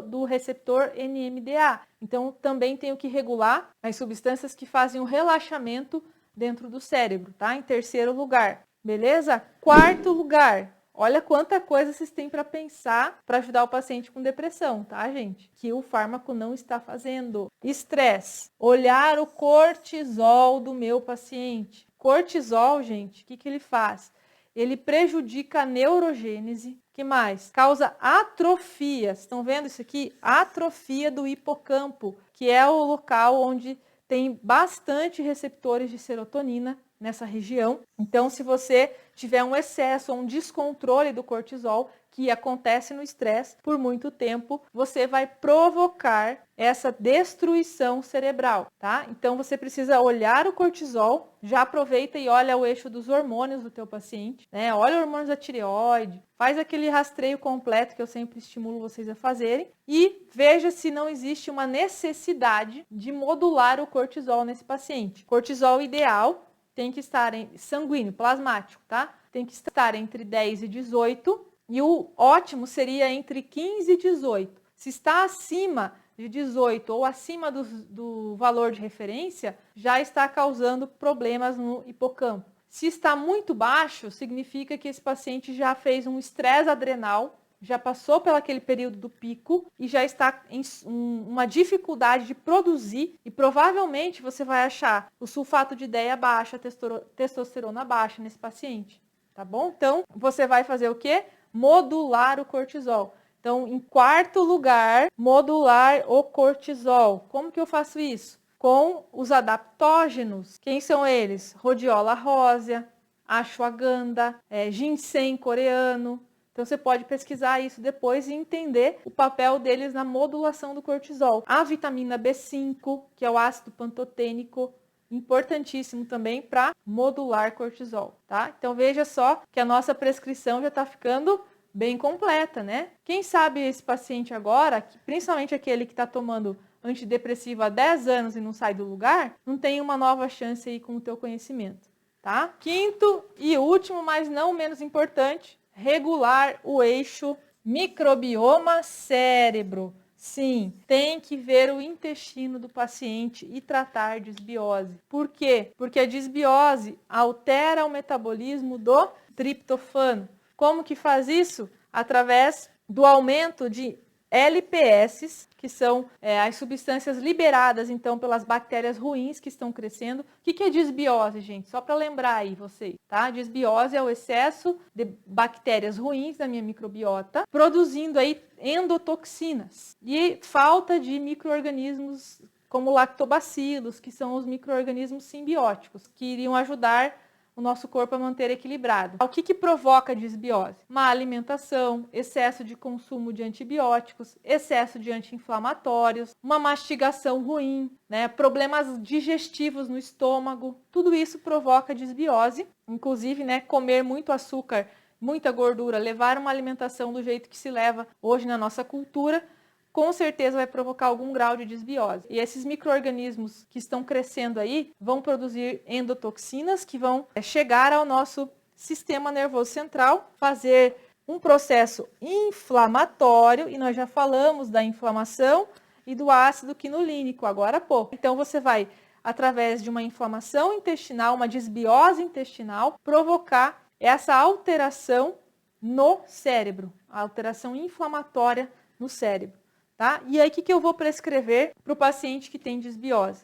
do receptor NMDA. Então, também tenho que regular as substâncias que fazem o relaxamento dentro do cérebro, tá? Em terceiro lugar, beleza? Quarto lugar, olha quanta coisa vocês têm para pensar para ajudar o paciente com depressão, tá, gente? Que o fármaco não está fazendo. Estresse, olhar o cortisol do meu paciente. Cortisol, gente, o que ele faz? Ele prejudica a neurogênese. Que mais? Causa atrofia. Estão vendo isso aqui? Atrofia do hipocampo, que é o local onde tem bastante receptores de serotonina nessa região. Então, se você tiver um excesso ou um descontrole do cortisol, que acontece no estresse por muito tempo, você vai provocar essa destruição cerebral, tá? Então, você precisa olhar o cortisol, já aproveita e olha o eixo dos hormônios do teu paciente, né? Olha os hormônios da tireoide, faz aquele rastreio completo que eu sempre estimulo vocês a fazerem e veja se não existe uma necessidade de modular o cortisol nesse paciente. Cortisol ideal tem que estar em sanguíneo, plasmático, tá? Tem que estar entre 10 e 18 e o ótimo seria entre 15 e 18. Se está acima de 18 ou acima do valor de referência, já está causando problemas no hipocampo. Se está muito baixo, significa que esse paciente já fez um estresse adrenal, já passou pelo aquele período do pico e já está em uma dificuldade de produzir e provavelmente você vai achar o sulfato de DEA baixa, a testosterona baixa nesse paciente, tá bom? Então, você vai fazer o quê? Modular o cortisol. Então, em quarto lugar, modular o cortisol. Como que eu faço isso? Com os adaptógenos. Quem são eles? Rhodiola rósea, ashwagandha, ginseng coreano. Então, você pode pesquisar isso depois e entender o papel deles na modulação do cortisol. A vitamina B5, que é o ácido pantotênico, importantíssimo também para modular cortisol, tá? Então, veja só que a nossa prescrição já está ficando bem completa, né? Quem sabe esse paciente agora, principalmente aquele que está tomando antidepressivo há 10 anos e não sai do lugar, não tem uma nova chance aí com o teu conhecimento, tá? Quinto e último, mas não menos importante, regular o eixo microbioma cérebro. Sim, tem que ver o intestino do paciente e tratar disbiose. Por quê? Porque a disbiose altera o metabolismo do triptofano. Como que faz isso? Através do aumento de LPS, que são as substâncias liberadas, então, pelas bactérias ruins que estão crescendo. O que é disbiose, gente? Só para lembrar aí vocês, tá? Disbiose é o excesso de bactérias ruins da minha microbiota, produzindo aí endotoxinas. E falta de micro-organismos como lactobacilos, que são os micro-organismos simbióticos, que iriam ajudar o nosso corpo a manter equilibrado. O que provoca disbiose? Má alimentação, excesso de consumo de antibióticos, excesso de anti-inflamatórios, uma mastigação ruim, né? Problemas digestivos no estômago, tudo isso provoca disbiose. Inclusive, né, comer muito açúcar, muita gordura, levar uma alimentação do jeito que se leva hoje na nossa cultura, com certeza vai provocar algum grau de disbiose. E esses micro-organismos que estão crescendo aí vão produzir endotoxinas que vão chegar ao nosso sistema nervoso central, fazer um processo inflamatório, e nós já falamos da inflamação e do ácido quinolínico agora há pouco. Então você vai, através de uma inflamação intestinal, uma disbiose intestinal, provocar essa alteração no cérebro, a alteração inflamatória no cérebro. Tá? E aí, o que eu vou prescrever para o paciente que tem disbiose?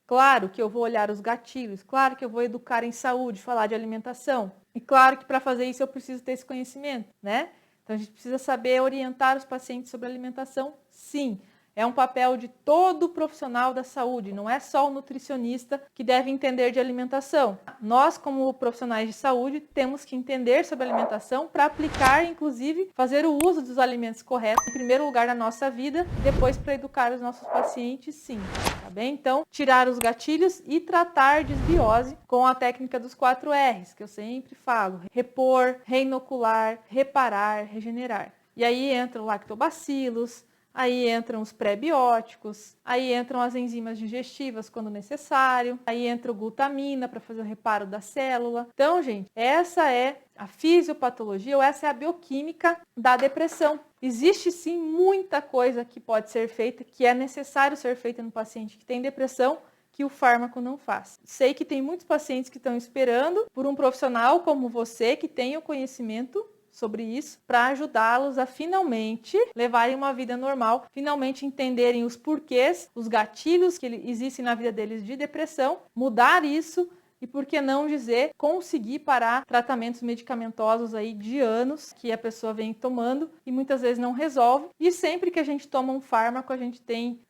Claro que eu vou olhar os gatilhos, claro que eu vou educar em saúde, falar de alimentação. E claro que para fazer isso eu preciso ter esse conhecimento, né? Então, a gente precisa saber orientar os pacientes sobre alimentação, sim. É um papel de todo profissional da saúde, não é só o nutricionista que deve entender de alimentação. Nós, como profissionais de saúde, temos que entender sobre alimentação para aplicar, inclusive, fazer o uso dos alimentos corretos, em primeiro lugar na nossa vida, depois para educar os nossos pacientes, sim. Tá bem? Então, tirar os gatilhos e tratar disbiose com a técnica dos 4 R's, que eu sempre falo. Repor, reinocular, reparar, regenerar. E aí entram lactobacilos, aí entram os pré-bióticos, aí entram as enzimas digestivas quando necessário, aí entra o glutamina para fazer o reparo da célula. Então, gente, essa é a fisiopatologia ou essa é a bioquímica da depressão. Existe sim muita coisa que pode ser feita, que é necessário ser feita no paciente que tem depressão, que o fármaco não faz. Sei que tem muitos pacientes que estão esperando por um profissional como você, que tenha o conhecimento sobre isso, para ajudá-los a finalmente levarem uma vida normal, finalmente entenderem os porquês, os gatilhos que existem na vida deles de depressão, mudar isso e, por que não dizer, conseguir parar tratamentos medicamentosos aí de anos que a pessoa vem tomando e muitas vezes não resolve. E sempre que a gente toma um fármaco, a gente tem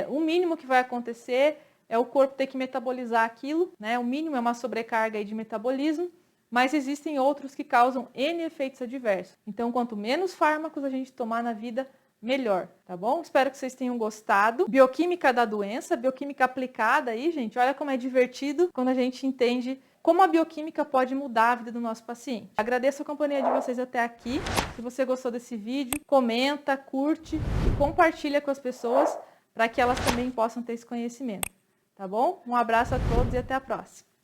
o mínimo que vai acontecer é o corpo ter que metabolizar aquilo, né? O mínimo é uma sobrecarga aí de metabolismo, mas existem outros que causam N efeitos adversos. Então, quanto menos fármacos a gente tomar na vida, melhor, tá bom? Espero que vocês tenham gostado. Bioquímica da doença, bioquímica aplicada aí, gente, olha como é divertido quando a gente entende como a bioquímica pode mudar a vida do nosso paciente. Agradeço a companhia de vocês até aqui. Se você gostou desse vídeo, comenta, curte e compartilha com as pessoas para que elas também possam ter esse conhecimento. Tá bom? Um abraço a todos e até a próxima.